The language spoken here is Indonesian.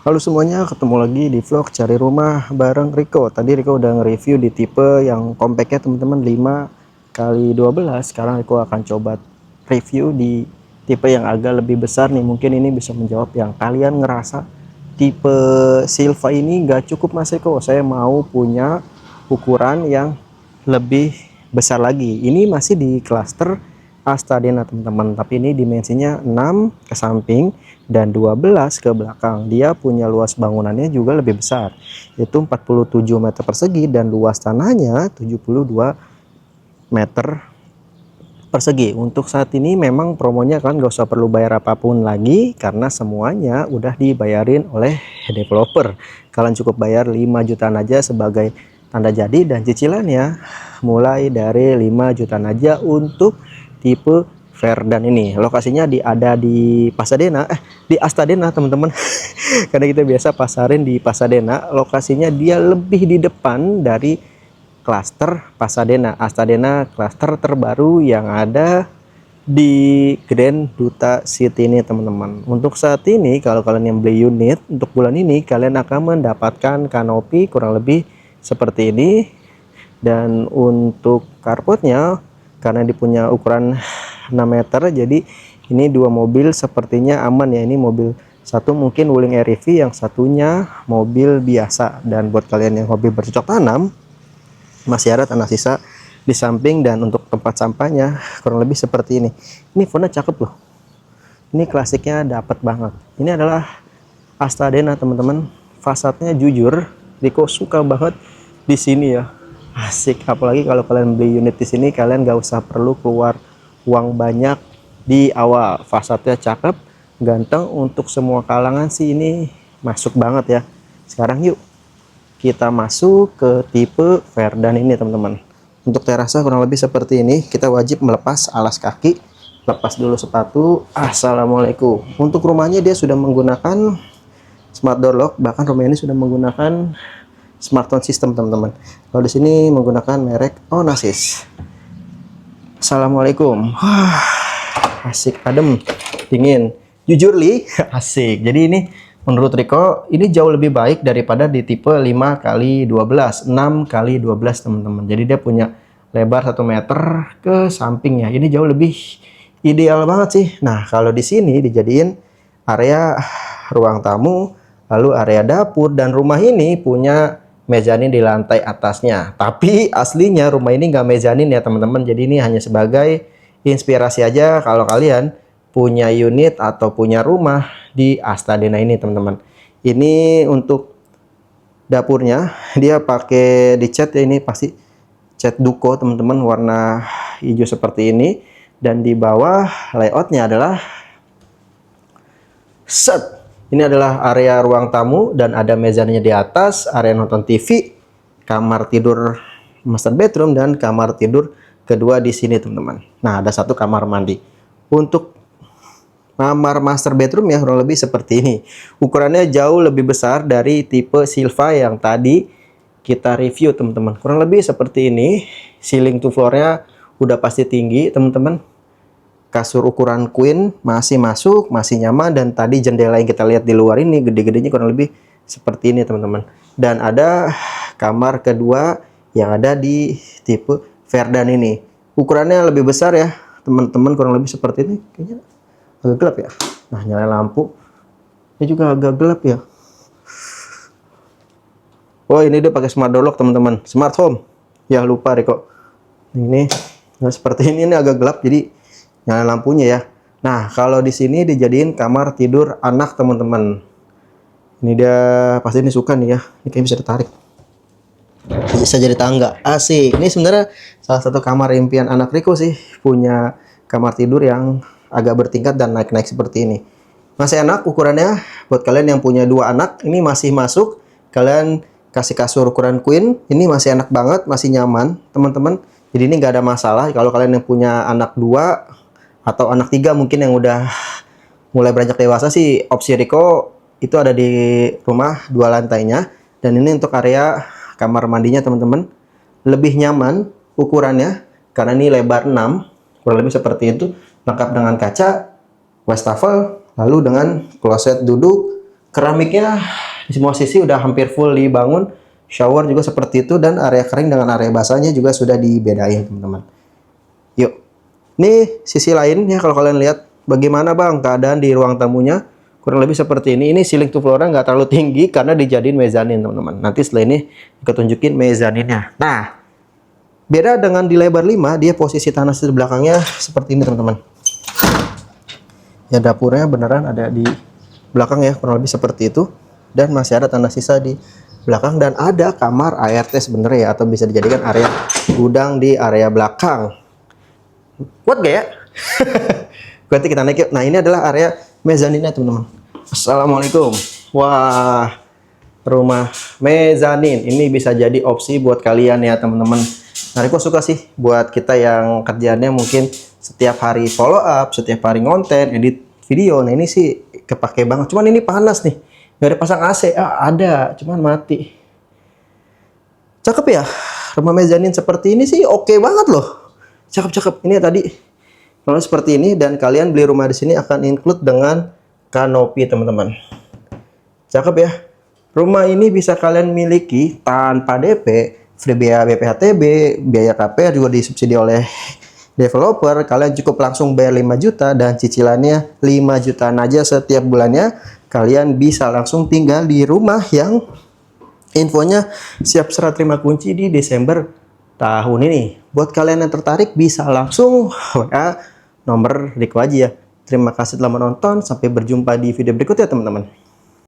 Halo semuanya, ketemu lagi di vlog cari rumah bareng Riko. Tadi Riko udah nge-review di tipe yang compactnya teman-teman 5x12. Sekarang Riko akan coba review di tipe yang agak lebih besar nih. Mungkin ini bisa menjawab yang kalian ngerasa tipe Silva ini gak cukup Mas Riko. Saya mau punya ukuran yang lebih besar lagi. Ini masih di cluster Astadena teman-teman, tapi ini dimensinya 6 ke samping dan 12 ke belakang. Dia punya luas bangunannya juga lebih besar, yaitu 47 meter persegi, dan luas tanahnya 72 meter persegi. Untuk saat ini memang promonya kan gak usah perlu bayar apapun lagi, karena semuanya udah dibayarin oleh developer. Kalian cukup bayar 5 jutaan aja sebagai tanda jadi, dan cicilannya mulai dari 5 jutaan aja untuk tipe Verdan ini. Lokasinya ada di Pasadena, di Astadena teman-teman. Karena kita biasa pasarin di Pasadena. Lokasinya dia lebih di depan dari klaster Pasadena. Astadena klaster terbaru yang ada di Grand Duta City ini teman-teman. Untuk saat ini kalau kalian yang beli unit untuk bulan ini, kalian akan mendapatkan kanopi kurang lebih seperti ini. Dan untuk carportnya, karena dia punya ukuran 6 meter, jadi ini dua mobil sepertinya aman ya. Ini mobil satu mungkin Wuling REV, yang satunya mobil biasa. Dan buat kalian yang hobi bercocok tanam, masih ada tanah sisa di samping. Dan untuk tempat sampahnya kurang lebih seperti ini. Ini fontnya cakep loh, ini klasiknya dapat banget. Ini adalah Astadena teman-teman. Fasadnya jujur Riko suka banget di sini ya, asik. Apalagi kalau kalian beli unit di sini, kalian gak usah perlu keluar uang banyak di awal. Fasadnya cakep, ganteng, untuk semua kalangan sih ini masuk banget ya. Sekarang yuk kita masuk ke tipe Verdan ini teman-teman. Untuk terasa kurang lebih seperti ini. Kita wajib melepas alas kaki, lepas dulu sepatu. Assalamualaikum. Untuk rumahnya dia sudah menggunakan smart door lock, bahkan rumah ini sudah menggunakan smart home system teman-teman. Kalau di sini menggunakan merek Onassis. Assalamualaikum. Asik, adem, dingin. Jujur li, asik. Jadi ini menurut Riko ini jauh lebih baik daripada di tipe 5x12, 6x12 teman-teman. Jadi dia punya lebar 1 meter ke samping ya. Ini jauh lebih ideal banget sih. Nah, kalau di sini dijadiin area ruang tamu, lalu area dapur, dan rumah ini punya mezanin di lantai atasnya. Tapi aslinya rumah ini nggak mezanin ya teman-teman. Jadi ini hanya sebagai inspirasi aja kalau kalian punya unit atau punya rumah di Astadena ini teman-teman. Ini untuk dapurnya dia pakai dicat ya, ini pasti cat duko teman-teman, warna hijau seperti ini. Dan di bawah layoutnya adalah set. Ini adalah area ruang tamu dan ada mezannya di atas, area nonton TV, kamar tidur master bedroom, dan kamar tidur kedua di sini teman-teman. Nah, ada satu kamar mandi. Untuk kamar master bedroom ya kurang lebih seperti ini. Ukurannya jauh lebih besar dari tipe Silva yang tadi kita review teman-teman. Kurang lebih seperti ini. Ceiling to floor-nya udah pasti tinggi teman-teman. Kasur ukuran queen masih masuk, masih nyaman. Dan tadi jendela yang kita lihat di luar ini gede-gedenya kurang lebih seperti ini teman-teman. Dan ada kamar kedua yang ada di tipe Verdan ini. Ukurannya lebih besar ya teman-teman, kurang lebih seperti ini. Kayaknya agak gelap ya. Nah, nyalain lampu ini juga agak gelap ya. Oh, ini dia pakai smart door lock teman-teman, smart home ya, lupa Riko. Ini nah, seperti ini agak gelap, jadi nyalain lampunya ya. Nah, kalau di sini dijadiin kamar tidur anak teman-teman. Ini dia pasti ini suka nih ya. Ini kayaknya bisa ditarik, bisa jadi tangga, asik. Ini sebenarnya salah satu kamar impian anak Riko sih, punya kamar tidur yang agak bertingkat dan naik-naik seperti ini. Masih enak ukurannya. Buat kalian yang punya 2 anak, ini masih masuk. Kalian kasih kasur ukuran queen, ini masih enak banget, masih nyaman teman-teman. Jadi ini nggak ada masalah. Kalau kalian yang punya anak 2 atau anak 3 mungkin yang udah mulai beranjak dewasa sih, opsi Riko itu ada di rumah 2 lantainya. Dan ini untuk area kamar mandinya teman-teman, lebih nyaman ukurannya karena ini lebar 6, kurang lebih seperti itu, lengkap dengan kaca, wastafel, lalu dengan kloset duduk, Keramiknya di semua sisi udah hampir full dibangun, shower juga seperti itu, dan area kering dengan area basahnya juga sudah dibedain teman-teman. Yuk, ini sisi lain ya, kalau kalian lihat bagaimana bang keadaan di ruang tamunya, kurang lebih seperti ini. Ini ceiling to floor nggak terlalu tinggi karena dijadiin mezanin teman-teman. Nanti setelah ini kita tunjukin mezaninnya. Nah, beda dengan di lebar 5, dia posisi tanah di belakangnya seperti ini teman-teman. Ya dapurnya beneran ada di belakang ya, kurang lebih seperti itu. Dan masih ada tanah sisa di belakang, dan ada kamar ART sebenarnya ya, atau bisa dijadikan area gudang di area belakang. Kuat gak ya? Berarti kita naik yuk. Nah, ini adalah area mezaninnya teman-teman. Assalamualaikum. Wah, rumah mezanin ini bisa jadi opsi buat kalian ya teman-teman. Nah, aku suka sih buat kita yang kerjaannya mungkin setiap hari follow up, setiap hari ngonten, edit video. Nah, ini sih kepake banget. Cuman ini panas nih. Gak ada pasang AC. Ada, cuman mati. Cakep ya. Rumah mezanin seperti ini sih oke banget loh. Cakep-cakep. Ini tadi kalau seperti ini, dan kalian beli rumah di sini akan include dengan kanopi teman-teman. Cakep ya. Rumah ini bisa kalian miliki tanpa DP, free biaya BPHTB, biaya KPR juga disubsidi oleh developer. Kalian cukup langsung bayar 5 juta dan cicilannya 5 jutaan aja setiap bulannya. Kalian bisa langsung tinggal di rumah yang infonya siap serah terima kunci di Desember tahun ini. Buat kalian yang tertarik bisa langsung WA nomor Riko aja ya. Terima kasih telah menonton. Sampai berjumpa di video berikutnya teman-teman.